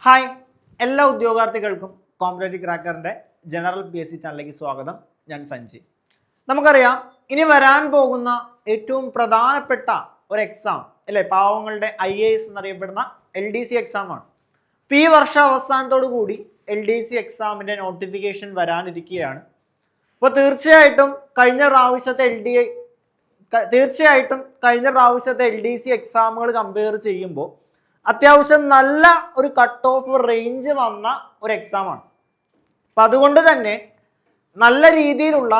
Hi, എല്ലാ ഉദ്യോഗാർത്ഥികൾക്കും competitive ക്രാക്കറിന്റെ general PSC ചാനലിലേക്ക് സ്വാഗതം. ഞാൻ സഞ്ജി. നമുക്കറിയാം, ഇനി വരാൻ പോകുന്ന ഏറ്റവും പ്രധാനപ്പെട്ട ഒരു എക്സാം അല്ലെ, പാവങ്ങളുടെ IAS എന്നറിയപ്പെടുന്ന LDC എക്സാം ആണ്. ഈ വർഷ അവസാനത്തോടു കൂടി LDC എക്സാമിന്റെ നോട്ടിഫിക്കേഷൻ വരാനിരിക്കുകയാണ്. അപ്പോൾ തീർച്ചയായിട്ടും കഴിഞ്ഞ പ്രാവശ്യത്തെ LDC എക്സാമുകൾ കമ്പയർ ചെയ്യുമ്പോൾ അത്യാവശ്യം നല്ല ഒരു കട്ട് ഓഫ് റേഞ്ച് വന്ന ഒരു എക്സാമാണ്. അപ്പം അതുകൊണ്ട് തന്നെ നല്ല രീതിയിലുള്ള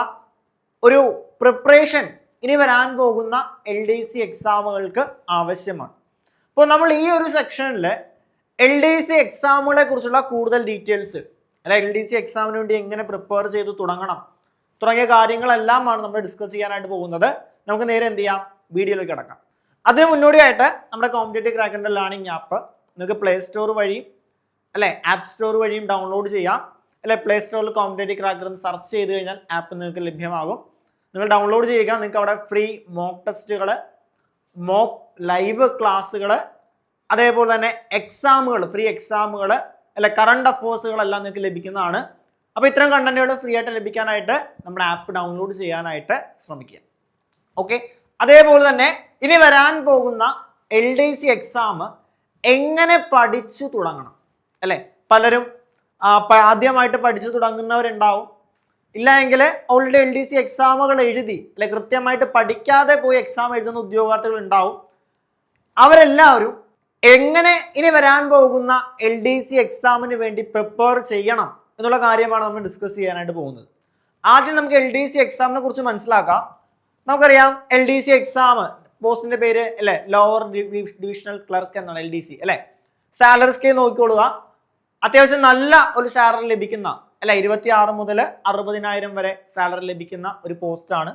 ഒരു പ്രിപ്പറേഷൻ ഇനി വരാൻ പോകുന്ന LDC എക്സാമുകൾക്ക് ആവശ്യമാണ്. അപ്പോൾ നമ്മൾ ഈ ഒരു സെക്ഷനിൽ LDC എക്സാമുകളെ കുറിച്ചുള്ള കൂടുതൽ ഡീറ്റെയിൽസ് അല്ലെ, LDC എക്സാമിന് വേണ്ടി എങ്ങനെ പ്രിപ്പയർ ചെയ്ത് തുടങ്ങണം തുടങ്ങിയ കാര്യങ്ങളെല്ലാമാണ് നമ്മൾ ഡിസ്കസ് ചെയ്യാനായിട്ട് പോകുന്നത്. നമുക്ക് നേരെ എന്ത് ചെയ്യാം, വീഡിയോയിലേക്ക് കിടക്കാം. അതിന് മുന്നോടിയായിട്ട് നമ്മുടെ കോമ്പറ്റേറ്റീവ് ക്രാക്കറിന്റെ ലേണിംഗ് ആപ്പ് നിങ്ങൾക്ക് പ്ലേ സ്റ്റോർ വഴിയും അല്ലെ ആപ്പ് സ്റ്റോർ വഴിയും ഡൗൺലോഡ് ചെയ്യാം. അല്ലെ, പ്ലേ സ്റ്റോറിൽ കോമ്പറ്റേറ്റീവ് ക്രാക്കർ എന്ന് സെർച്ച് ചെയ്ത് കഴിഞ്ഞാൽ ആപ്പ് നിങ്ങൾക്ക് ലഭ്യമാകും. നിങ്ങൾ ഡൗൺലോഡ് ചെയ്യുക. നിങ്ങൾക്ക് അവിടെ ഫ്രീ മോക്ക് ടെസ്റ്റുകൾ, മോക്ക് ലൈവ് ക്ലാസ്സുകൾ, അതേപോലെ തന്നെ എക്സാമുകൾ, ഫ്രീ എക്സാമുകൾ അല്ലെ, കറണ്ട് അഫേഴ്സുകളെല്ലാം നിങ്ങൾക്ക് ലഭിക്കുന്നതാണ്. അപ്പോൾ ഇത്തരം കണ്ടന്റുകൾ ഫ്രീ ആയിട്ട് ലഭിക്കാനായിട്ട് നമ്മുടെ ആപ്പ് ഡൗൺലോഡ് ചെയ്യാനായിട്ട് ശ്രമിക്കുക. ഓക്കെ, അതേപോലെ തന്നെ ഇനി വരാൻ പോകുന്ന LDC എക്സാം എങ്ങനെ പഠിച്ചു തുടങ്ങണം അല്ലെ, പലരും ആദ്യമായിട്ട് പഠിച്ചു തുടങ്ങുന്നവരുണ്ടാവും. ഇല്ല എങ്കിൽ ഓൾറെഡി LDC എക്സാമുകൾ എഴുതി അല്ലെ, കൃത്യമായിട്ട് പഠിക്കാതെ പോയി എക്സാം എഴുതുന്ന ഉദ്യോഗാർത്ഥികൾ ഉണ്ടാവും. അവരെല്ലാവരും എങ്ങനെ ഇനി വരാൻ പോകുന്ന LDC എക്സാമിന് വേണ്ടി പ്രിപ്പയർ ചെയ്യണം എന്നുള്ള കാര്യമാണ് നമ്മൾ ഡിസ്കസ് ചെയ്യാനായിട്ട് പോകുന്നത്. ആദ്യം നമുക്ക് LDC എക്സാമിനെ കുറിച്ച് മനസ്സിലാക്കാം. നമുക്കറിയാം, LDC എക്സാം പോസ്റ്റിന്റെ പേര് അല്ലെ, ലോവർ ഡിവിഷണൽ ക്ലർക്ക് എന്നാണ് LDC അല്ലെ. സാലറി സ്കെയിൽ നോക്കിക്കൊള്ളുക. അത്യാവശ്യം നല്ല ഒരു സാലറി ലഭിക്കുന്ന അല്ലെ, 26 മുതൽ 60,000 വരെ സാലറി ലഭിക്കുന്ന ഒരു പോസ്റ്റാണ്.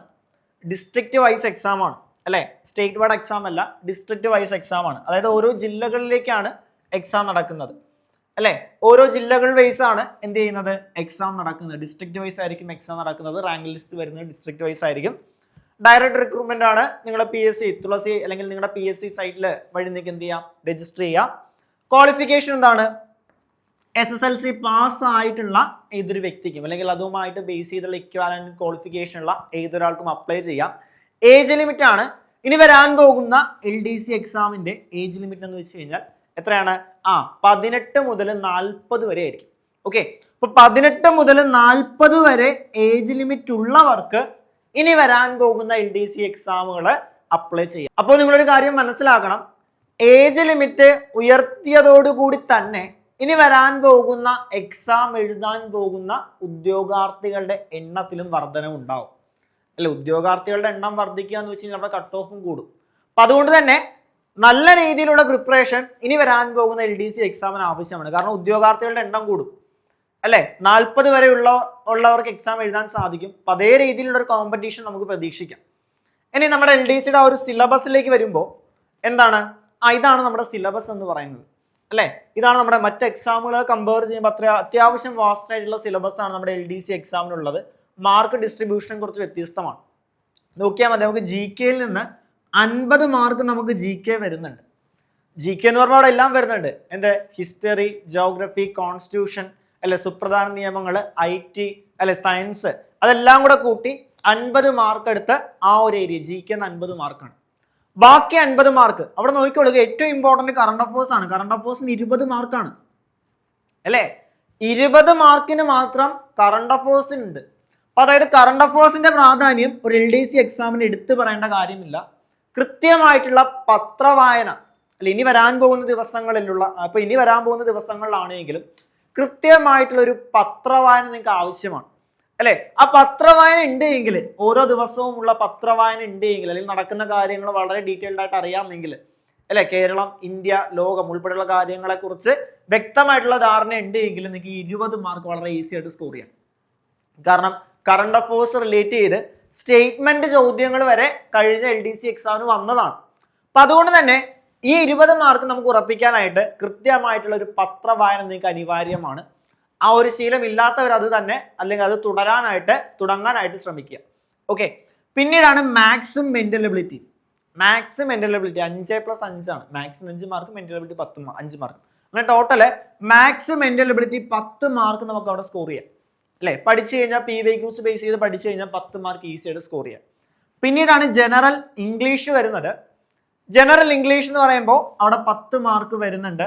ഡിസ്ട്രിക്ട് വൈസ് എക്സാം ആണ് അല്ലെ, സ്റ്റേറ്റ് വൈഡ് എക്സാം അല്ല, ഡിസ്ട്രിക്ട് വൈസ് എക്സാം ആണ്. അതായത് ഓരോ ജില്ലകളിലേക്കാണ് എക്സാം നടക്കുന്നത് അല്ലെ. ഓരോ ജില്ലകൾ വൈസ് ആണ് എന്ത് ചെയ്യുന്നത്, എക്സാം നടക്കുന്നത്. ഡിസ്ട്രിക്ട് വൈസ് ആയിരിക്കും എക്സാം നടക്കുന്നത്. റാങ്ക് ലിസ്റ്റ് വരുന്നത് ഡിസ്ട്രിക്ട് വൈസ് ആയിരിക്കും. ഡയറക്റ്റ് റിക്രൂട്ട്മെന്റ് ആണ്. നിങ്ങളുടെ PSC തുളസി അല്ലെങ്കിൽ നിങ്ങളുടെ PSC സൈറ്റിൽ വഴി നിങ്ങൾക്ക് എന്ത് ചെയ്യാം, രജിസ്റ്റർ ചെയ്യാം. ക്വാളിഫിക്കേഷൻ എന്താണ്, SSLC പാസ് ആയിട്ടുള്ള ഏതൊരു വ്യക്തിക്കും അല്ലെങ്കിൽ അതുമായിട്ട് ബേസ് ചെയ്തുള്ള ഇക്വാലന്റ് ക്വാളിഫിക്കേഷൻ ഉള്ള ഏതൊരാൾക്കും അപ്ലൈ ചെയ്യാം. ഏജ് ലിമിറ്റ് ആണ് ഇനി വരാൻ പോകുന്ന LDC എക്സാമിന്റെ ഏജ് ലിമിറ്റ് എന്ന് വെച്ച് കഴിഞ്ഞാൽ എത്രയാണ്, 18 മുതൽ 40 വരെ ആയിരിക്കും. ഓക്കെ, അപ്പൊ 18 മുതൽ 40 വരെ ഏജ് ലിമിറ്റ് ഉള്ളവർക്ക് ഇനി വരാൻ പോകുന്ന LDC എക്സാമുകൾ അപ്ലൈ ചെയ്യാം. അപ്പോൾ നിങ്ങളൊരു കാര്യം മനസ്സിലാക്കണം, ഏജ് ലിമിറ്റ് ഉയർത്തിയതോടുകൂടി തന്നെ ഇനി വരാൻ പോകുന്ന എക്സാം എഴുതാൻ പോകുന്ന ഉദ്യോഗാർത്ഥികളുടെ എണ്ണത്തിലും വർധനവ് ഉണ്ടാവും അല്ലെ. ഉദ്യോഗാർത്ഥികളുടെ എണ്ണം വർദ്ധിക്കുക എന്ന് വെച്ച് കഴിഞ്ഞാൽ നമ്മുടെ കട്ട് ഓഫും കൂടും. അപ്പൊ അതുകൊണ്ട് തന്നെ നല്ല രീതിയിലുള്ള പ്രിപ്പറേഷൻ ഇനി വരാൻ പോകുന്ന LDC എക്സാമിന് ആവശ്യമാണ്. കാരണം ഉദ്യോഗാർത്ഥികളുടെ എണ്ണം കൂടും അല്ലെ. 40 വരെ ഉള്ളവർക്ക് എക്സാം എഴുതാൻ സാധിക്കും. അപ്പൊ അതേ രീതിയിലുള്ള ഒരു കോമ്പറ്റീഷൻ നമുക്ക് പ്രതീക്ഷിക്കാം. ഇനി നമ്മുടെ LDCയുടെ ആ ഒരു സിലബസിലേക്ക് വരുമ്പോൾ എന്താണ്, ഇതാണ് നമ്മുടെ സിലബസ് എന്ന് പറയുന്നത് അല്ലെ. ഇതാണ് നമ്മുടെ മറ്റ് എക്സാമുകളെ കമ്പയർ ചെയ്യുമ്പോൾ അത്യാവശ്യം വാസ്റ്റ് ആയിട്ടുള്ള സിലബസ് ആണ് നമ്മുടെ LDC എക്സാമിനുള്ളത്. മാർക്ക് ഡിസ്ട്രിബ്യൂഷൻ കുറച്ച് വ്യത്യസ്തമാണ്. നോക്കിയാൽ മതി, നമുക്ക് GK നിന്ന് 50 മാർക്ക് നമുക്ക് GK വരുന്നുണ്ട്. GK എന്ന് പറഞ്ഞാൽ അവിടെ എല്ലാം വരുന്നുണ്ട്. എന്ത്, ഹിസ്റ്ററി, ജോഗ്രഫി, കോൺസ്റ്റിറ്റ്യൂഷൻ അല്ലെ, സുപ്രധാന നിയമങ്ങൾ, IT അല്ലെ, സയൻസ്, അതെല്ലാം കൂടെ കൂട്ടി 50 മാർക്ക് എടുത്ത് ആ ഒരു ഏരിയ GK 50 മാർക്കാണ്. ബാക്കി 50 മാർക്ക് അവിടെ നോക്കിക്കൊള്ളുക. ഏറ്റവും ഇമ്പോർട്ടന്റ് കറണ്ട് അഫേഴ്സ് ആണ്. കറണ്ട് അഫേഴ്സിന് 20 മാർക്കാണ് അല്ലെ. 20 മാർക്കിന് മാത്രം കറണ്ട് അഫേഴ്സിന് ഉണ്ട്. അപ്പൊ അതായത് കറണ്ട് അഫേഴ്സിന്റെ പ്രാധാന്യം ഒരു LDC എക്സാമിന് എടുത്തു പറയേണ്ട കാര്യമില്ല. കൃത്യമായിട്ടുള്ള പത്രവായന അല്ലെ, ഇനി വരാൻ പോകുന്ന ദിവസങ്ങളിലാണെങ്കിലും കൃത്യമായിട്ടുള്ള ഒരു പത്രവായന നിങ്ങൾക്ക് ആവശ്യമാണ് അല്ലെ. ആ പത്രവായന ഉണ്ട് എങ്കിൽ, ഓരോ ദിവസവും ഉള്ള പത്രവായന ഉണ്ട് എങ്കിൽ, അല്ലെങ്കിൽ നടക്കുന്ന കാര്യങ്ങൾ വളരെ ഡീറ്റെയിൽഡ് ആയിട്ട് അറിയാമെങ്കിൽ അല്ലെ, കേരളം, ഇന്ത്യ, ലോകം ഉൾപ്പെടെയുള്ള കാര്യങ്ങളെ കുറിച്ച് വ്യക്തമായിട്ടുള്ള ധാരണ ഉണ്ട് എങ്കിൽ നിങ്ങൾക്ക് 20 മാർക്ക് വളരെ ഈസി ആയിട്ട് സ്കോർ ചെയ്യാം. കാരണം കറണ്ട് അഫേഴ്സ് റിലേറ്റ് ചെയ്ത് സ്റ്റേറ്റ്മെന്റ് ചോദ്യങ്ങൾ വരെ കഴിഞ്ഞ LDC എക്സാമിന് വന്നതാണ്. അപ്പൊ അതുകൊണ്ട് തന്നെ ഈ 20 മാർക്ക് നമുക്ക് ഉറപ്പിക്കാനായിട്ട് കൃത്യമായിട്ടുള്ള ഒരു പത്രവായന നിങ്ങൾക്ക് അനിവാര്യമാണ്. ആ ഒരു ശീലം ഇല്ലാത്തവർ അത് തന്നെ അല്ലെങ്കിൽ അത് തുടങ്ങാനായിട്ട് ശ്രമിക്കുക. ഓക്കെ, പിന്നീടാണ് മാത്സും mental ability. Maths mental ability 5+5 ആണ്. മാത്സിന് 5 മാർക്ക്, മെന്റൽ എബിലിറ്റി 5 മാർക്ക്. അങ്ങനെ total maths mental ability 10 mark നമുക്ക് അവിടെ സ്കോർ ചെയ്യാം അല്ലെ. പഠിച്ചു കഴിഞ്ഞാൽ PYQs ബേസ് ചെയ്ത് പഠിച്ചു കഴിഞ്ഞാൽ 10 മാർക്ക് ഈസി ആയിട്ട് സ്കോർ ചെയ്യാം. പിന്നീടാണ് ജനറൽ ഇംഗ്ലീഷ് വരുന്നത്. ജനറൽ ഇംഗ്ലീഷ് എന്ന് പറയുമ്പോൾ അവിടെ 10 മാർക്ക് വരുന്നുണ്ട്.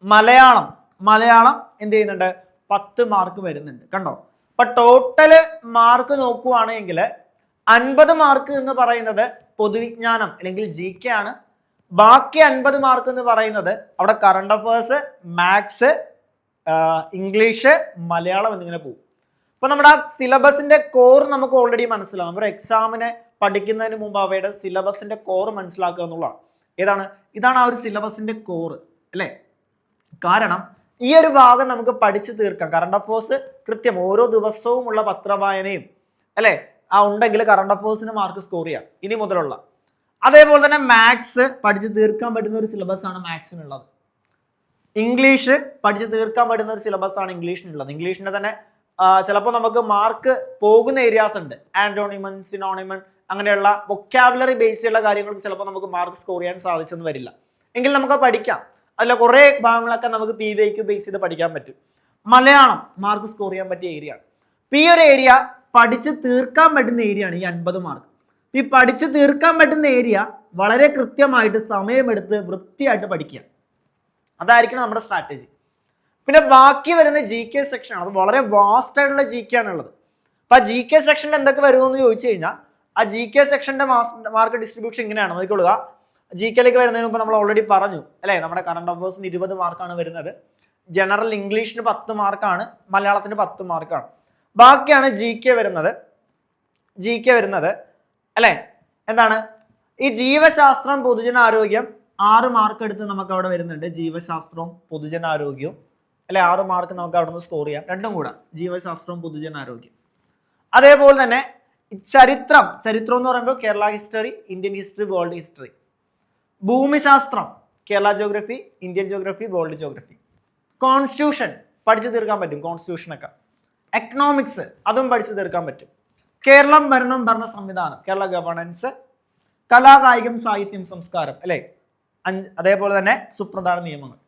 മലയാളം എന്ത് ചെയ്യുന്നുണ്ട്, 10 മാർക്ക് വരുന്നുണ്ട്. കണ്ടോ? അപ്പൊ ടോട്ടല് മാർക്ക് നോക്കുവാണെങ്കിൽ 50 മാർക്ക് എന്ന് പറയുന്നത് പൊതുവിജ്ഞാനം അല്ലെങ്കിൽ GK ആണ്. ബാക്കി 50 മാർക്ക് എന്ന് പറയുന്നത് അവിടെ current affairs, maths, English, Malayalam എന്നിങ്ങനെ പോകും. അപ്പൊ നമ്മുടെ ആ സിലബസിന്റെ കോർ നമുക്ക് ഓൾറെഡി മനസ്സിലാവും. ഒരു എക്സാമിനെ പഠിക്കുന്നതിന് മുമ്പ് അവയുടെ സിലബസിന്റെ കോർ മനസ്സിലാക്കുക എന്നുള്ളതാണ്. ഇതാണ് ആ ഒരു സിലബസിന്റെ കോർ അല്ലെ. കാരണം ഈ ഒരു ഭാഗം നമുക്ക് പഠിച്ചു തീർക്കാം. കറണ്ട് അഫയേഴ്സ് കൃത്യം ഓരോ ദിവസവും ഉള്ള പത്രവായനയും അല്ലെ ഉണ്ടെങ്കിൽ കറണ്ട് അഫയേഴ്സിന് മാർക്ക് സ്കോർ ചെയ്യാം ഇനി മുതലുള്ള. അതേപോലെ തന്നെ മാത്സ് പഠിച്ചു തീർക്കാൻ പറ്റുന്ന ഒരു സിലബസ് ആണ് മാത്സിനുള്ളത്. ഇംഗ്ലീഷ് പഠിച്ചു തീർക്കാൻ പറ്റുന്ന ഒരു സിലബസ് ആണ് ഇംഗ്ലീഷിനുള്ളത്. ഇംഗ്ലീഷിന്റെ തന്നെ ചിലപ്പോൾ നമുക്ക് മാർക്ക് പോകുന്ന ഏരിയാസ് ഉണ്ട്. ആന്റോണിമൻ, സിനോണിമൻ അങ്ങനെയുള്ള വൊക്കാബുലറി ബേസ് ചെയ്യുന്ന കാര്യങ്ങൾക്ക് ചിലപ്പോൾ നമുക്ക് മാർക്ക് സ്കോർ ചെയ്യാൻ സാധിച്ചെന്ന് വരില്ല. എങ്കിൽ നമുക്ക് പഠിക്കാം. അല്ല കുറെ ഭാഗങ്ങളൊക്കെ നമുക്ക് PYQ ബേസ് ചെയ്ത് പഠിക്കാൻ പറ്റും. മലയാളം മാർക്ക് സ്കോർ ചെയ്യാൻ പറ്റിയ ഏരിയ ആണ്. ഈ ഒരു ഏരിയ പഠിച്ച് തീർക്കാൻ പറ്റുന്ന ഏരിയ ആണ് ഈ 50 മാർക്ക്. ഈ പഠിച്ച് തീർക്കാൻ പറ്റുന്ന ഏരിയ വളരെ കൃത്യമായിട്ട് സമയമെടുത്ത് വൃത്തിയായിട്ട് പഠിക്കുക. അതായിരിക്കണം നമ്മുടെ സ്ട്രാറ്റജി. പിന്നെ ബാക്കി വരുന്ന GK സെക്ഷൻ ആണ്. അത് വളരെ വാസ്റ്റ് ആയിട്ടുള്ള GK ആണുള്ളത്. അപ്പൊ ആ GK സെക്ഷനിൽ എന്തൊക്കെ വരുമെന്ന് ചോദിച്ചു കഴിഞ്ഞാൽ ആ GK സെക്ഷന്റെ മാർക്ക് ഡിസ്ട്രിബ്യൂഷൻ ഇങ്ങനെയാണ്. നോക്കിക്കൊള്ളുക. GKയിലേക്ക് വരുന്നതിന് മുമ്പ് നമ്മൾ ഓൾറെഡി പറഞ്ഞു അല്ലെ, നമ്മുടെ കറണ്ട് അഫയേഴ്സിന് 20 മാർക്കാണ് വരുന്നത്. ജനറൽ ഇംഗ്ലീഷിന് 10 മാർക്കാണ്, മലയാളത്തിന് 10 മാർക്കാണ്. ബാക്കിയാണ് GK വരുന്നത് അല്ലെ. എന്താണ് ഈ ജീവശാസ്ത്രം, പൊതുജനാരോഗ്യം 6 മാർക്ക് എടുത്ത് നമുക്ക് അവിടെ വരുന്നുണ്ട്. ജീവശാസ്ത്രവും പൊതുജനാരോഗ്യവും അല്ലെ 6 മാർക്ക് നമുക്ക് അവിടെ നിന്ന് സ്കോർ ചെയ്യാം. രണ്ടും കൂടെ ജീവശാസ്ത്രവും പൊതുജനാരോഗ്യം. അതേപോലെ തന്നെ ചരിത്രം എന്ന് പറയുമ്പോൾ Kerala history, Indian history, world history. ഭൂമിശാസ്ത്രം Kerala geography, Indian geography, world geography. Constitution പഠിച്ചു തീർക്കാൻ പറ്റും, കോൺസ്റ്റിറ്റ്യൂഷനൊക്കെ. എക്കണോമിക്സ് അതും പഠിച്ചു തീർക്കാൻ പറ്റും. കേരളം ഭരണം, ഭരണ സംവിധാനം, കേരള ഗവേണൻസ്. കലാകായികം, സാഹിത്യം, സംസ്കാരം അല്ലെ. അതേപോലെ തന്നെ സുപ്രധാന നിയമങ്ങൾ.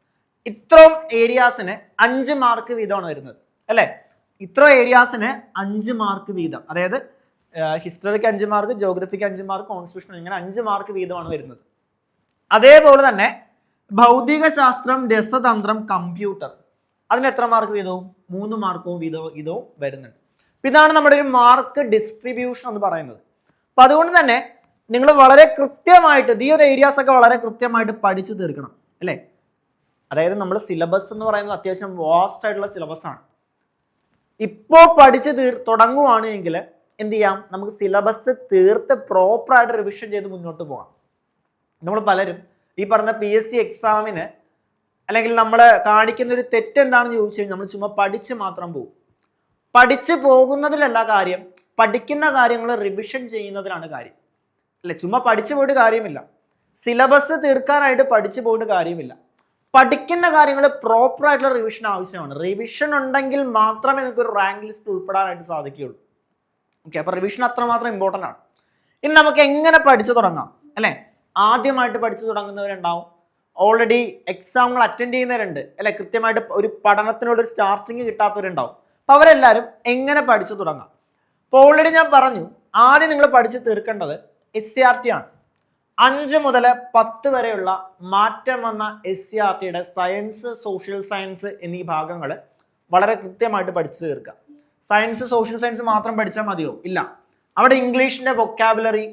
ഇത്രയും ഏരിയാസിന് 5 മാർക്ക് വീതമാണ് വരുന്നത് അല്ലെ. ഇത്ര ഏരിയാസിന് 5 മാർക്ക് വീതം, അതായത് ഹിസ്റ്ററിക്ക് 5 മാർക്ക്, ജോഗ്രഫിക്ക് 5 മാർക്ക്, കോൺസ്റ്റിറ്റ്യൂഷൻ ഇങ്ങനെ 5 മാർക്ക് വീതമാണ് വരുന്നത്. അതേപോലെ തന്നെ ഭൗതിക ശാസ്ത്രം, രസതന്ത്രം, കമ്പ്യൂട്ടർ അതിന് എത്ര മാർക്ക് വീതവും? 3 മാർക്കോ വീതവും വരുന്നുണ്ട്. ഇതാണ് നമ്മുടെ ഒരു മാർക്ക് ഡിസ്ട്രിബ്യൂഷൻ എന്ന് പറയുന്നത്. അപ്പൊ അതുകൊണ്ട് തന്നെ നിങ്ങൾ വളരെ കൃത്യമായിട്ട് ഈ ഒരു ഏരിയാസ് ഒക്കെ വളരെ കൃത്യമായിട്ട് പഠിച്ചു തീർക്കണം അല്ലെ. അതായത് നമ്മൾ സിലബസ് എന്ന് പറയുന്നത് അത്യാവശ്യം വാസ്റ്റ് ആയിട്ടുള്ള സിലബസ് ആണ്. ഇപ്പോൾ പഠിച്ച് തുടങ്ങുവാണ് എങ്കിൽ എന്ത് ചെയ്യാം, നമുക്ക് സിലബസ് തീർത്ത് പ്രോപ്പറായിട്ട് റിവിഷൻ ചെയ്ത് മുന്നോട്ട് പോകാം. നമ്മൾ പലരും ഈ പറഞ്ഞ PSC എക്സാമിന് അല്ലെങ്കിൽ നമ്മൾ കാണിക്കുന്ന ഒരു തെറ്റ് എന്താണെന്ന് ചോദിച്ചു കഴിഞ്ഞാൽ നമ്മൾ ചുമ്മാ പഠിച്ച് മാത്രം പോകും. പഠിച്ചു പോകുന്നതിലല്ല കാര്യം, പഠിക്കുന്ന കാര്യങ്ങൾ റിവിഷൻ ചെയ്യുന്നതിലാണ് കാര്യം അല്ലെ. ചുമ്മാ പഠിച്ചു പോയിട്ട് കാര്യമില്ല. സിലബസ് തീർക്കാനായിട്ട് പഠിച്ചു പോയിട്ട് കാര്യമില്ല. പഠിക്കുന്ന കാര്യങ്ങൾ പ്രോപ്പർ ആയിട്ടുള്ള റിവിഷൻ ആവശ്യമാണ്. റിവിഷൻ ഉണ്ടെങ്കിൽ മാത്രമേ നിങ്ങൾക്ക് ഒരു റാങ്ക് ലിസ്റ്റ് ഉൾപ്പെടാനായിട്ട് സാധിക്കുകയുള്ളൂ. ഓക്കെ, അപ്പൊ റിവിഷൻ അത്രമാത്രം ഇമ്പോർട്ടൻ്റ് ആണ്. ഇനി നമുക്ക് എങ്ങനെ പഠിച്ചു തുടങ്ങാം അല്ലെ. ആദ്യമായിട്ട് പഠിച്ചു തുടങ്ങുന്നവരുണ്ടാവും, ഓൾറെഡി എക്സാമുകൾ അറ്റൻഡ് ചെയ്യുന്നവരുണ്ട് അല്ലെ, കൃത്യമായിട്ട് ഒരു പഠനത്തിനോട് ഒരു സ്റ്റാർട്ടിങ് കിട്ടാത്തവരുണ്ടാവും. അപ്പൊ അവരെല്ലാവരും എങ്ങനെ പഠിച്ചു തുടങ്ങാം? അപ്പോൾ ഓൾറെഡി ഞാൻ പറഞ്ഞു, ആദ്യം നിങ്ങൾ പഠിച്ചു തീർക്കേണ്ടത് SCRT ആണ്. 5 മുതൽ 10 വരെയുള്ള മാറ്റം വന്ന SCRTയുടെ സയൻസ്, സോഷ്യൽ സയൻസ് എന്നീ ഭാഗങ്ങൾ വളരെ കൃത്യമായിട്ട് പഠിച്ചു തീർക്കുക. സയൻസ്, സോഷ്യൽ സയൻസ് മാത്രം പഠിച്ചാൽ മതിയോ? ഇല്ല. അവിടെ ഇംഗ്ലീഷിന്റെ വൊക്കാബുലറി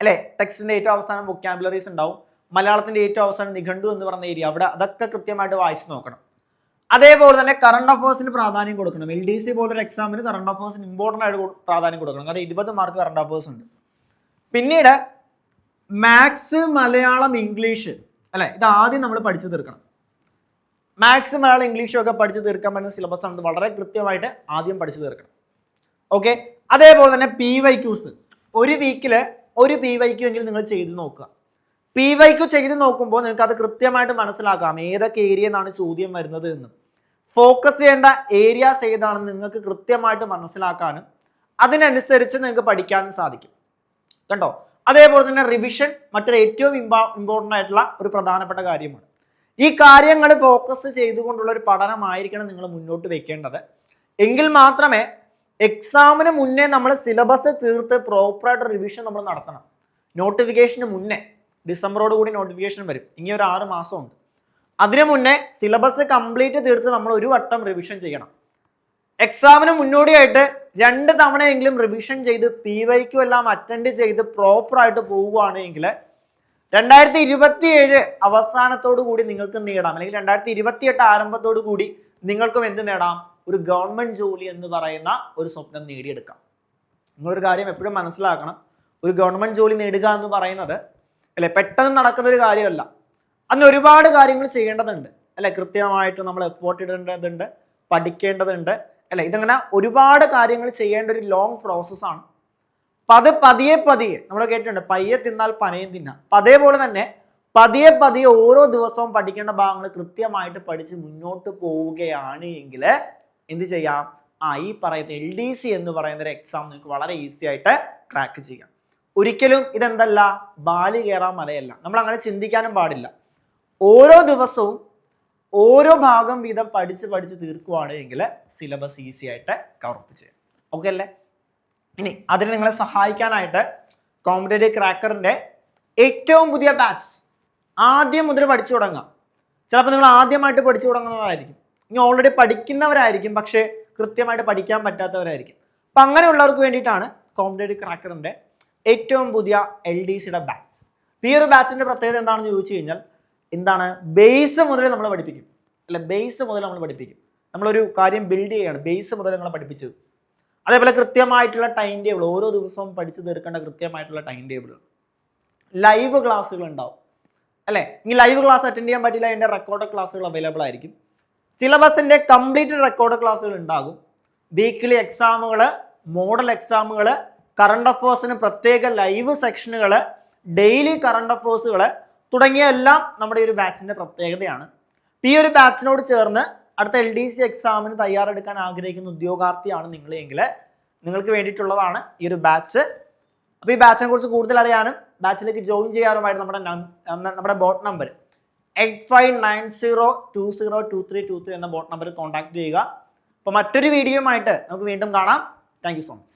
അല്ലെ, ടെക്സ്റ്റിന്റെ ഏറ്റവും അവസാനം വൊക്കാബുലറീസ് ഉണ്ടാവും. മലയാളത്തിന്റെ ഏറ്റവും അവസാനം നിഘണ്ടു എന്ന് പറഞ്ഞ ഏരിയ, അവിടെ അതൊക്കെ കൃത്യമായിട്ട് വായിച്ചു നോക്കണം. അതേപോലെ തന്നെ കറണ്ട് അഫയേഴ്സിന് പ്രാധാന്യം കൊടുക്കണം. LDC പോലൊരു എക്സാമിന് കറണ്ട് അഫയേഴ്സിന് ഇമ്പോർട്ടൻ്റ് ആയിട്ട് പ്രാധാന്യം കൊടുക്കണം. കാരണം 20 മാർക്ക് കറണ്ട് അഫയേഴ്സ് ഉണ്ട്. പിന്നീട് മാത്സ്, മലയാളം, ഇംഗ്ലീഷ് അല്ലെ, ഇത് ആദ്യം നമ്മൾ പഠിച്ചു തീർക്കണം. മാത്സ്, മലയാളം, ഇംഗ്ലീഷും ഒക്കെ പഠിച്ചു തീർക്കാൻ പറ്റുന്ന സിലബസ് ആണ്. വളരെ കൃത്യമായിട്ട് ആദ്യം പഠിച്ചു തീർക്കണം. ഓക്കെ, അതേപോലെ തന്നെ PYQs ഒരു വീക്കില് ഒരു PYQ എങ്കിലും നിങ്ങൾ ചെയ്ത് നോക്കുക. PYQ ചെയ്ത് നോക്കുമ്പോൾ നിങ്ങൾക്ക് അത് കൃത്യമായിട്ട് മനസ്സിലാക്കാം ഏതൊക്കെ ഏരിയ നിന്നാണ് ചോദ്യം വരുന്നത് എന്ന്. ഫോക്കസ് ചെയ്യേണ്ട ഏരിയാസ് ഏതാണെന്ന് നിങ്ങൾക്ക് കൃത്യമായിട്ട് മനസ്സിലാക്കാനും അതിനനുസരിച്ച് നിങ്ങൾക്ക് പഠിക്കാനും സാധിക്കും. കണ്ടോ? അതേപോലെ തന്നെ റിവിഷൻ മറ്റൊരു ഏറ്റവും ഇമ്പോർട്ടൻ്റ് ആയിട്ടുള്ള ഒരു പ്രധാനപ്പെട്ട കാര്യമാണ്. ഈ കാര്യങ്ങൾ ഫോക്കസ് ചെയ്തുകൊണ്ടുള്ള ഒരു പഠനമായിരിക്കണം നിങ്ങൾ മുന്നോട്ട് വെക്കേണ്ടത്. എങ്കിൽ മാത്രമേ എക്സാമിന് മുന്നേ നമ്മൾ സിലബസ് തീർത്ത് പ്രോപ്പറായിട്ട് റിവിഷൻ നമ്മൾ നടത്തണം. നോട്ടിഫിക്കേഷന് മുന്നേ, ഡിസംബറോട് കൂടി നോട്ടിഫിക്കേഷൻ വരും, ഇനി ഒരു 6 മാസമുണ്ട്. അതിനു മുന്നേ സിലബസ് കംപ്ലീറ്റ് തീർത്ത് നമ്മൾ ഒരു വട്ടം റിവിഷൻ ചെയ്യണം. എക്സാമിന് മുന്നോടിയായിട്ട് 2 തവണയെങ്കിലും റിവിഷൻ ചെയ്ത് PYQ എല്ലാം അറ്റൻഡ് ചെയ്ത് പ്രോപ്പറായിട്ട് പോവുകയാണെങ്കിൽ 2027 അവസാനത്തോടു കൂടി നിങ്ങൾക്ക് നേടാം, അല്ലെങ്കിൽ 2028 ആരംഭത്തോടു കൂടി നിങ്ങൾക്കും എന്ത് നേടാം? ഒരു ഗവൺമെന്റ് ജോലി എന്ന് പറയുന്ന ഒരു സ്വപ്നം നേടിയെടുക്കാം. നിങ്ങളൊരു കാര്യം എപ്പോഴും മനസ്സിലാക്കണം, ഒരു ഗവൺമെന്റ് ജോലി നേടുക എന്ന് പറയുന്നത് അല്ലെ പെട്ടെന്ന് നടക്കുന്ന ഒരു കാര്യമല്ല. അന്ന് ഒരുപാട് കാര്യങ്ങൾ ചെയ്യേണ്ടതുണ്ട് അല്ലെ, കൃത്യമായിട്ട് നമ്മൾ എഫോർട്ട് ഇടേണ്ടതുണ്ട്, പഠിക്കേണ്ടതുണ്ട് അല്ലെ. ഇതങ്ങനെ ഒരുപാട് കാര്യങ്ങൾ ചെയ്യേണ്ട ഒരു ലോങ് പ്രോസസ്സാണ്. അപ്പൊ അത് പതിയെ പതിയെ നമ്മൾ കേട്ടിട്ടുണ്ട്, പയ്യെ തിന്നാൽ പനയും തിന്നാം. അപ്പൊ അതേപോലെ തന്നെ പതിയെ പതിയെ ഓരോ ദിവസവും പഠിക്കേണ്ട ഭാഗങ്ങൾ കൃത്യമായിട്ട് പഠിച്ച് മുന്നോട്ട് പോവുകയാണ് എങ്കിൽ എന്ത് ചെയ്യാം? ഈ പറയുന്ന LDC എന്ന് പറയുന്ന ഒരു എക്സാം നിങ്ങൾക്ക് വളരെ ഈസി ആയിട്ട് ക്രാക്ക് ചെയ്യാം. ഒരിക്കലും ഇതെന്തല്ല, ബാലി കയറാൻ മലയല്ല. നമ്മൾ അങ്ങനെ ചിന്തിക്കാനും പാടില്ല. ഓരോ ദിവസവും ഓരോ ഭാഗം വീതം പഠിച്ച് തീർക്കുവാണ് എങ്കിൽ സിലബസ് ഈസി ആയിട്ട് കവർ അപ്പ് ചെയ്യാം. ഓക്കെ അല്ലേ? ഇനി അതിന് നിങ്ങളെ സഹായിക്കാനായിട്ട് കോമ്പറ്റേറ്റീവ് ക്രാക്കറിന്റെ ഏറ്റവും പുതിയ ബാച്ച് ആദ്യം മുതൽ പഠിച്ചു തുടങ്ങാം. ചിലപ്പോൾ നിങ്ങൾ ആദ്യമായിട്ട് പഠിച്ചു തുടങ്ങുന്നതായിരിക്കും, ഇനി ഓൾറെഡി പഠിക്കുന്നവരായിരിക്കും, പക്ഷേ കൃത്യമായിട്ട് പഠിക്കാൻ പറ്റാത്തവരായിരിക്കും. അപ്പം അങ്ങനെയുള്ളവർക്ക് വേണ്ടിയിട്ടാണ് കോമ്പറ്റേറ്റീവ് ക്രാക്കറിന്റെ ഏറ്റവും പുതിയ LDCയുടെ ബാച്ച്. ഈ ഒരു ബാച്ചിന്റെ പ്രത്യേകത എന്താണെന്ന് ചോദിച്ചു കഴിഞ്ഞാൽ, എന്താണ്? ബേസ് മുതൽ നമ്മൾ പഠിപ്പിക്കും അല്ലെ, ബേസ് മുതൽ നമ്മൾ പഠിപ്പിക്കും. നമ്മളൊരു കാര്യം ബിൽഡ് ചെയ്യാണ്, ബേസ് മുതൽ നമ്മളെ പഠിപ്പിച്ചത്. അതേപോലെ കൃത്യമായിട്ടുള്ള ടൈം ടേബിൾ, ഓരോ ദിവസവും പഠിച്ചു തീർക്കേണ്ട കൃത്യമായിട്ടുള്ള ടൈം ടേബിൾ. ലൈവ് ക്ലാസ്സുകൾ ഉണ്ടാവും അല്ലെ. ഇനി ലൈവ് ക്ലാസ് അറ്റൻഡ് ചെയ്യാൻ പറ്റില്ല, അതിന്റെ റെക്കോർഡ് ക്ലാസ്സുകൾ അവൈലബിൾ ആയിരിക്കും. സിലബസിന്റെ കംപ്ലീറ്റ് റെക്കോർഡ് ക്ലാസ്സുകൾ ഉണ്ടാകും. വീക്ക്ലി എക്സാമുകൾ, മോഡൽ എക്സാമുകൾ, കറണ്ട് അഫേഴ്സിന് പ്രത്യേക ലൈവ് സെക്ഷനുകൾ, ഡെയിലി കറണ്ട് അഫേഴ്സുകൾ തുടങ്ങിയ എല്ലാം നമ്മുടെ ഈ ഒരു ബാച്ചിന്റെ പ്രത്യേകതയാണ്. ഈ ഒരു ബാച്ചിനോട് ചേർന്ന് അടുത്ത LDC എക്സാമിന് തയ്യാറെടുക്കാൻ ആഗ്രഹിക്കുന്ന ഉദ്യോഗാർത്ഥിയാണ് നിങ്ങൾ എങ്കിൽ നിങ്ങൾക്ക് വേണ്ടിയിട്ടുള്ളതാണ് ഈ ഒരു ബാച്ച്. അപ്പോൾ ഈ ബാച്ചിനെ കുറിച്ച് കൂടുതൽ അറിയാനും ബാച്ചിലേക്ക് ജോയിൻ ചെയ്യാറുമായിട്ട് നമ്മുടെ ബോട്ട് നമ്പർ 8590202323 എന്ന ബോട്ട് നമ്പറിൽ കോൺടാക്ട് ചെയ്യുക. അപ്പോൾ മറ്റൊരു വീഡിയോയുമായിട്ട് നമുക്ക് വീണ്ടും കാണാം. Thank you so much.